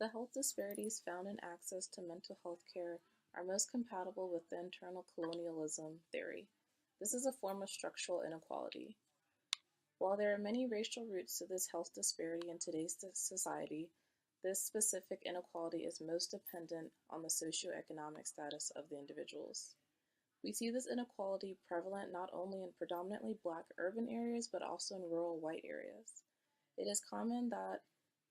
The health disparities found in access to mental health care are most compatible with the internal colonialism theory. This is a form of structural inequality. While there are many racial roots to this health disparity in today's society, this specific inequality is most dependent on the socioeconomic status of the individuals. We see this inequality prevalent not only in predominantly Black urban areas but also in rural white areas. It is common that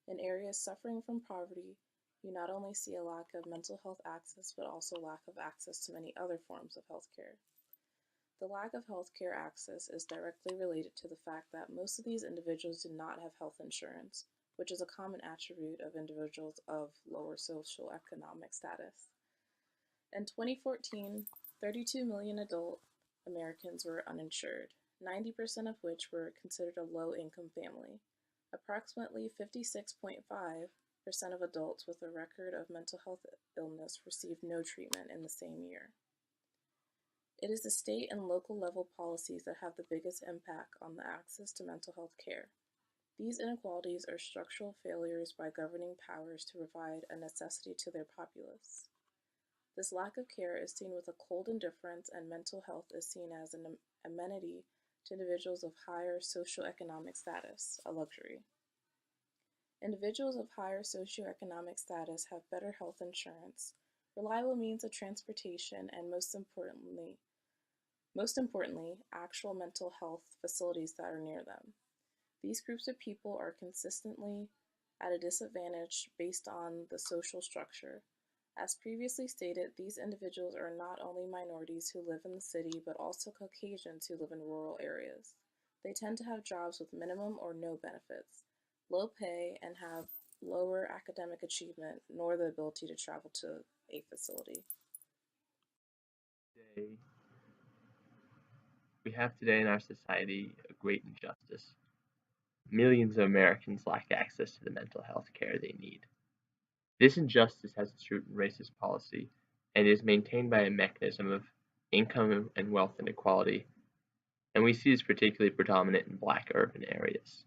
in areas suffering from poverty, you not only see a lack of mental health access but also lack of access to many other forms of healthcare. The lack of healthcare access is directly related to the fact that most of these individuals do not have health insurance, which is a common attribute of individuals of lower socioeconomic status. In 2014, 32 million adult Americans were uninsured, 90% of which were considered a low-income family. Approximately 56.5% of adults with a record of mental health illness received no treatment in the same year. It is the state and local level policies that have the biggest impact on the access to mental health care. These inequalities are structural failures by governing powers to provide a necessity to their populace. This lack of care is seen with a cold indifference, and mental health is seen as an amenity to individuals of higher socioeconomic status, a luxury. Individuals of higher socioeconomic status have better health insurance, reliable means of transportation, and most importantly, actual mental health facilities that are near them. These groups of people are consistently at a disadvantage based on the social structure. As previously stated, these individuals are not only minorities who live in the city, but also Caucasians who live in rural areas. They tend to have jobs with minimum or no benefits, low pay, and have lower academic achievement, nor the ability to travel to a facility. Today, we have today in our society a great injustice. Millions of Americans lack access to the mental health care they need. This injustice has its root in racist policy and is maintained by a mechanism of income and wealth inequality, and we see this particularly predominant in Black urban areas.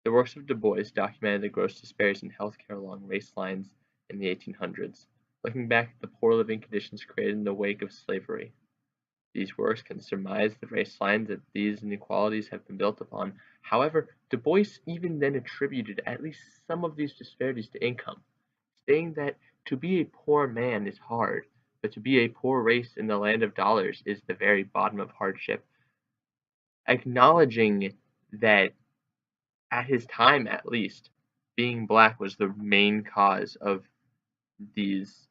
The works of Du Bois documented the gross disparities in healthcare along race lines in the 1800s, looking back at the poor living conditions created in the wake of slavery. These works can surmise the race lines that these inequalities have been built upon. However, Du Bois even then attributed at least some of these disparities to income, saying that to be a poor man is hard, but to be a poor race in the land of dollars is the very bottom of hardship, acknowledging that at his time at least, being Black was the main cause of these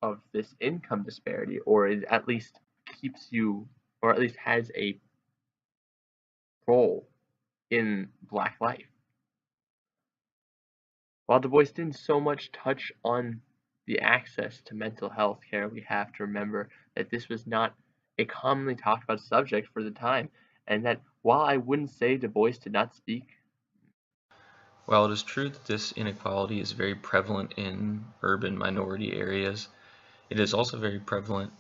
of this income disparity, or it at least keeps you, or at least has a role in Black life. While Du Bois didn't so much touch on the access to mental health care, we have to remember that this was not a commonly talked about subject for the time, and that while I wouldn't say Du Bois did not speak. While it is true that this inequality is very prevalent in urban minority areas, it is also very prevalent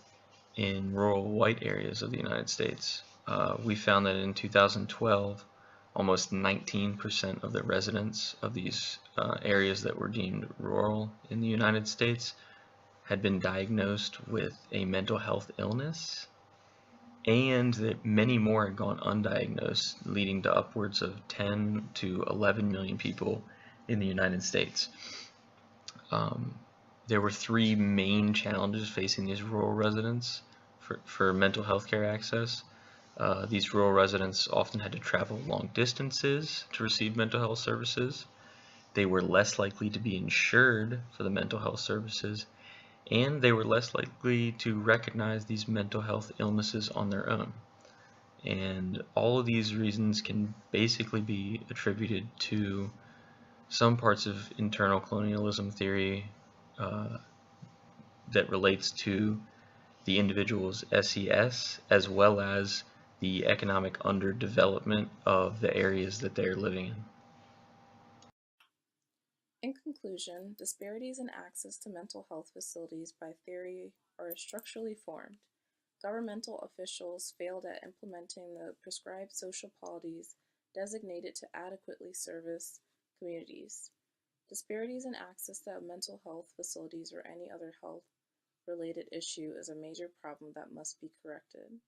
in rural white areas of the United States. We found that in 2012, almost 19% of the residents of these areas that were deemed rural in the United States had been diagnosed with a mental health illness, and that many more had gone undiagnosed, leading to upwards of 10 to 11 million people in the United States. There were three main challenges facing these rural residents for mental health care access. These rural residents often had to travel long distances to receive mental health services. They were less likely to be insured for the mental health services, and they were less likely to recognize these mental health illnesses on their own. And all of these reasons can basically be attributed to some parts of internal colonialism theory that relates to the individual's SES, as well as the economic underdevelopment of the areas that they're living in. In conclusion, disparities in access to mental health facilities by theory are structurally formed. Governmental officials failed at implementing the prescribed social policies designated to adequately service communities. Disparities in access to mental health facilities or any other health related issue is a major problem that must be corrected.